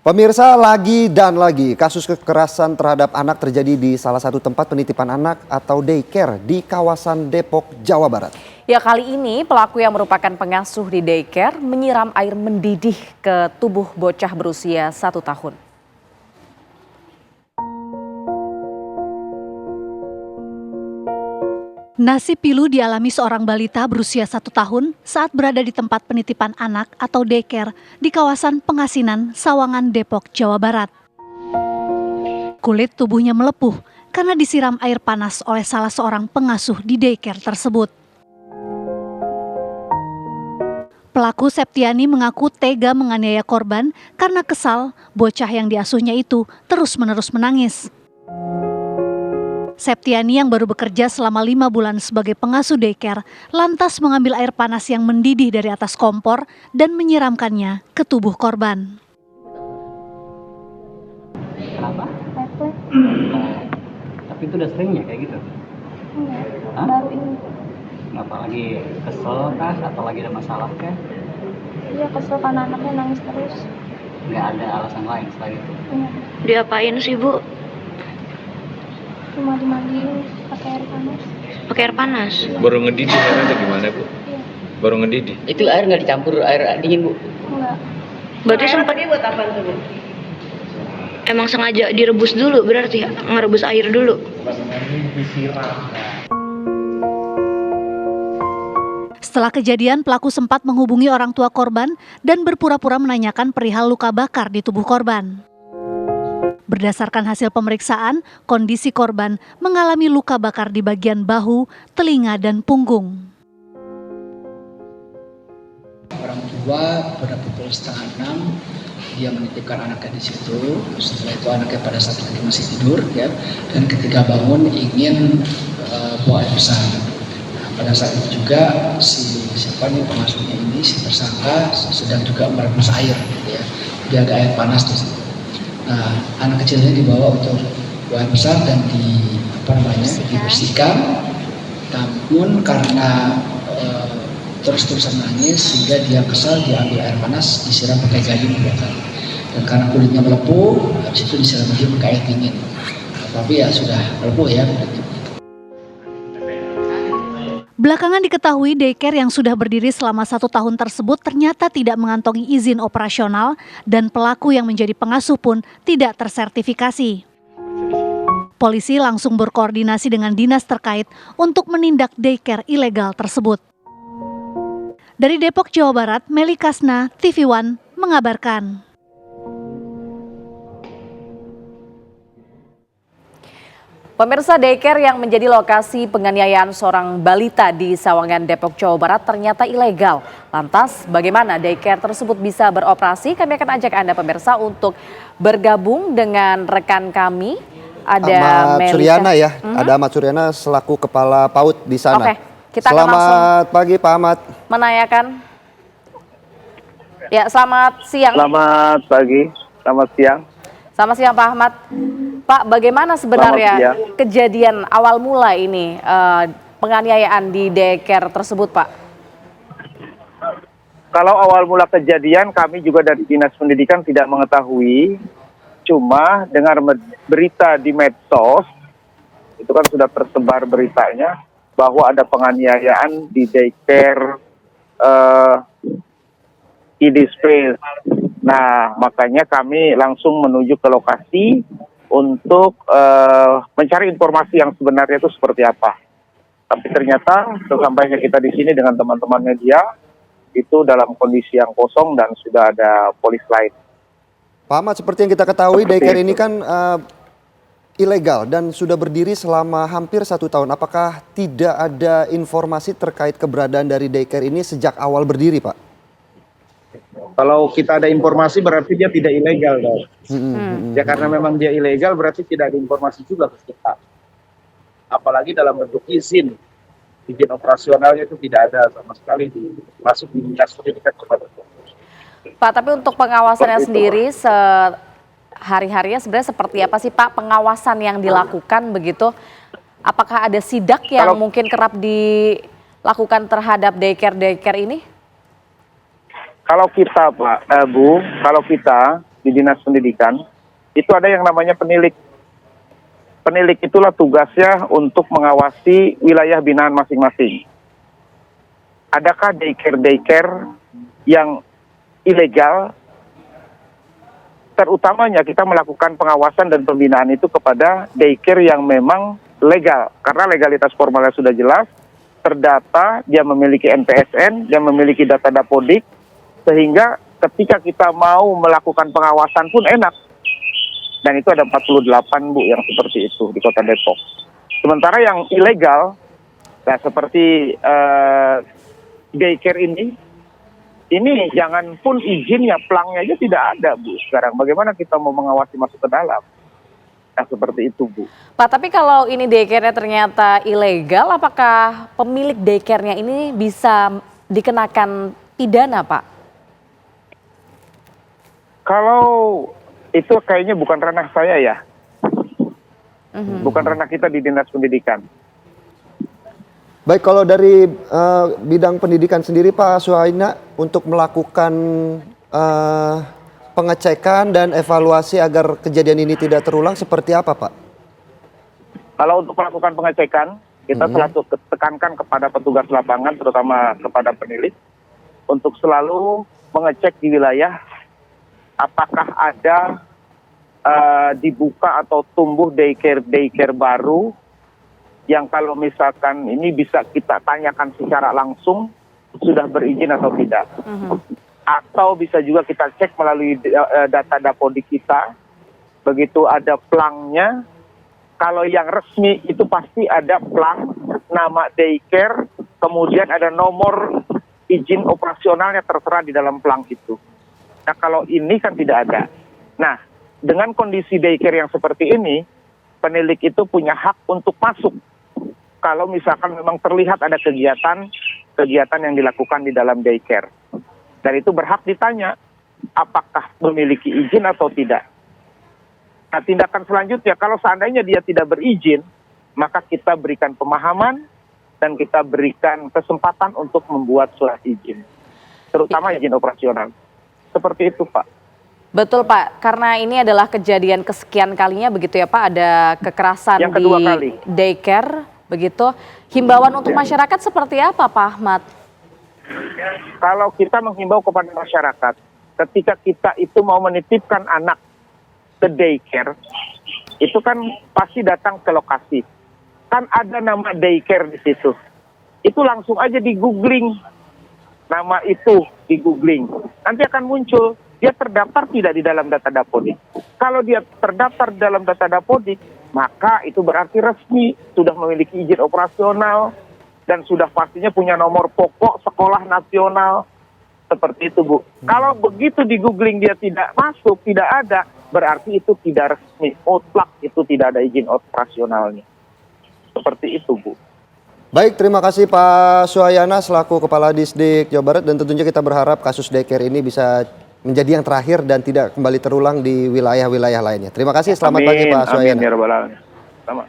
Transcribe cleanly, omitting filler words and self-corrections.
Pemirsa, lagi dan lagi kasus kekerasan terhadap anak terjadi di salah satu tempat penitipan anak atau daycare di kawasan Depok, Jawa Barat. Ya, kali ini pelaku yang merupakan pengasuh di daycare menyiram air mendidih ke tubuh bocah berusia 1 tahun. Nasib pilu dialami seorang balita berusia 1 tahun saat berada di tempat penitipan anak atau daycare di kawasan Pengasinan, Sawangan, Depok, Jawa Barat. Kulit tubuhnya melepuh karena disiram air panas oleh salah seorang pengasuh di daycare tersebut. Pelaku Septiani mengaku tega menganiaya korban karena kesal bocah yang diasuhnya itu terus-menerus menangis. Septiani yang baru bekerja selama 5 bulan sebagai pengasuh daycare lantas mengambil air panas yang mendidih dari atas kompor dan menyiramkannya ke tubuh korban. Kenapa? Tapi itu udah sering ya kayak gitu? Enggak, Hah? baru ini. Kenapa lagi kesel kah atau lagi ada masalah kah? Iya, kesel karena anaknya nangis terus. Nggak ada alasan lain selain itu? Iya, Diapain sih, Bu? cuma dimandiin pakai air panas. Pakai air panas? Baru ngedidih atau gimana, Bu? Iya, Baru ngedidih. Itu air nggak dicampur air dingin, Bu? enggak. Berarti sempat buat apa tuh, Bu? Emang sengaja direbus dulu, berarti ngerebus air dulu. Setelah kejadian, pelaku sempat menghubungi orang tua korban dan berpura-pura menanyakan perihal luka bakar di tubuh korban. Berdasarkan hasil pemeriksaan, kondisi korban mengalami luka bakar di bagian bahu, telinga, dan punggung. Orang tua pada pukul 5:30 dia menitipkan anaknya di situ. Setelah itu anaknya pada saat lagi masih tidur, ya, dan ketika bangun ingin buang air besar. Nah, pada saat itu juga si pengasuhnya ini, si tersangka sedang juga merebus air, ya, dia ada air panas di situ. Nah, anak kecilnya dibawa untuk buang air besar dan dibersihkan. Namun karena terus-terusan nangis sehingga dia kesal, dia ambil air panas disiram pakai gayung 2 kali. Dan karena kulitnya melepuh, habis itu disiram lagi pakai air dingin. Tapi ya sudah melepuh ya kulitnya. Belakangan diketahui daycare yang sudah berdiri selama 1 tahun tersebut ternyata tidak mengantongi izin operasional dan pelaku yang menjadi pengasuh pun tidak tersertifikasi. Polisi langsung berkoordinasi dengan dinas terkait untuk menindak daycare ilegal tersebut. Dari Depok, Jawa Barat, Meli Kasna, TV One mengabarkan. Pemirsa, daycare yang menjadi lokasi penganiayaan seorang balita di Sawangan, Depok, Jawa Barat ternyata ilegal. Lantas, bagaimana daycare tersebut bisa beroperasi? Kami akan ajak Anda pemirsa untuk bergabung dengan rekan kami. Ada Ahmad Suryana ya, ada Ahmad Suryana selaku kepala PAUD di sana. Oke, kita akan Selamat pagi Pak Ahmad. menanyakan. Ya, selamat siang. Selamat pagi, selamat siang. Selamat siang Pak Ahmad. Pak, bagaimana sebenarnya kejadian awal mula ini penganiayaan di daycare tersebut, Pak? Kalau awal mula kejadian kami juga dari Dinas Pendidikan tidak mengetahui, cuma dengar berita di medsos, itu kan sudah tersebar beritanya, bahwa ada penganiayaan di daycare ID Space. Nah, makanya kami langsung menuju ke lokasi untuk mencari informasi yang sebenarnya itu seperti apa. Tapi ternyata sesampainya kita di sini dengan teman-teman media, itu dalam kondisi yang kosong dan sudah ada polis lain. Pak Ahmad, seperti yang kita ketahui daycare ini kan ilegal dan sudah berdiri selama hampir 1 tahun. Apakah tidak ada informasi terkait keberadaan dari daycare ini sejak awal berdiri, Pak? Kalau kita ada informasi berarti dia tidak ilegal, dong. Ya karena memang dia ilegal berarti tidak ada informasi juga ke kita. Apalagi dalam bentuk izin operasionalnya itu tidak ada sama sekali masuk di dinas pendidikan kepada. Pak, tapi untuk pengawasannya sendiri sehari-harinya sebenarnya seperti apa sih Pak pengawasan yang dilakukan begitu? Apakah ada sidak yang mungkin kerap dilakukan terhadap daycare ini? Kalau kita Pak, Bu, kalau kita di Dinas Pendidikan, itu ada yang namanya penilik. Penilik itulah tugasnya untuk mengawasi wilayah binaan masing-masing. Adakah daycare yang ilegal? Terutamanya kita melakukan pengawasan dan pembinaan itu kepada daycare yang memang legal. Karena legalitas formalnya sudah jelas, terdata, dia memiliki NPSN, dia memiliki data Dapodik, sehingga ketika kita mau melakukan pengawasan pun enak. Dan itu ada 48 Bu yang seperti itu di Kota Depok. Sementara yang ilegal, nah seperti daycare ini jangan pun izinnya, pelangnya aja tidak ada Bu sekarang. Bagaimana kita mau mengawasi masuk ke dalam? Nah seperti itu Bu. Pak, tapi kalau ini daycare-nya ternyata ilegal, apakah pemilik daycare-nya ini bisa dikenakan pidana Pak? Kalau itu kayaknya bukan ranah saya ya. Bukan ranah kita di Dinas Pendidikan. Baik, kalau dari bidang pendidikan sendiri Pak Suhaina, untuk melakukan pengecekan dan evaluasi agar kejadian ini tidak terulang seperti apa Pak? Kalau untuk melakukan pengecekan, kita selalu tekankan kepada petugas lapangan, terutama kepada penilik, untuk selalu mengecek di wilayah apakah ada dibuka atau tumbuh daycare baru yang kalau misalkan ini bisa kita tanyakan secara langsung sudah berizin atau tidak. Atau bisa juga kita cek melalui data Dapodik kita, begitu ada plangnya. Kalau yang resmi itu pasti ada plang, nama daycare, kemudian ada nomor izin operasionalnya tertera di dalam plang itu. Nah kalau ini kan tidak ada. Nah dengan kondisi daycare yang seperti ini, penilik itu punya hak untuk masuk. Kalau misalkan memang terlihat ada kegiatan yang dilakukan di dalam daycare. Dan itu berhak ditanya, apakah memiliki izin atau tidak. Nah tindakan selanjutnya, kalau seandainya dia tidak berizin, maka kita berikan pemahaman dan kita berikan kesempatan untuk membuat surat izin. Terutama izin operasional. Seperti itu Pak. Betul Pak, karena ini adalah kejadian kesekian kalinya begitu ya Pak, ada kekerasan yang kedua di kali. Daycare begitu. Himbauan untuk masyarakat seperti apa Pak Ahmad? Kalau kita menghimbau kepada masyarakat, ketika kita itu mau menitipkan anak ke daycare, itu kan pasti datang ke lokasi. Kan ada nama daycare di situ. Itu langsung aja di googling. Nama itu di googling. Nanti akan muncul. Dia terdaftar tidak di dalam data Dapodik. Kalau dia terdaftar di dalam data Dapodik, maka itu berarti resmi, sudah memiliki izin operasional, dan sudah pastinya punya nomor pokok sekolah nasional. Seperti itu Bu. Kalau begitu di googling dia tidak masuk, tidak ada, berarti itu tidak resmi. Mutlak itu tidak ada izin operasionalnya. Seperti itu Bu. Baik, terima kasih Pak Suhaina selaku Kepala Disdik Jawa Barat, dan tentunya kita berharap kasus daycare ini bisa menjadi yang terakhir dan tidak kembali terulang di wilayah-wilayah lainnya. Terima kasih, selamat pagi Pak Suhaina. Amin ya rabbal alamin. Sama.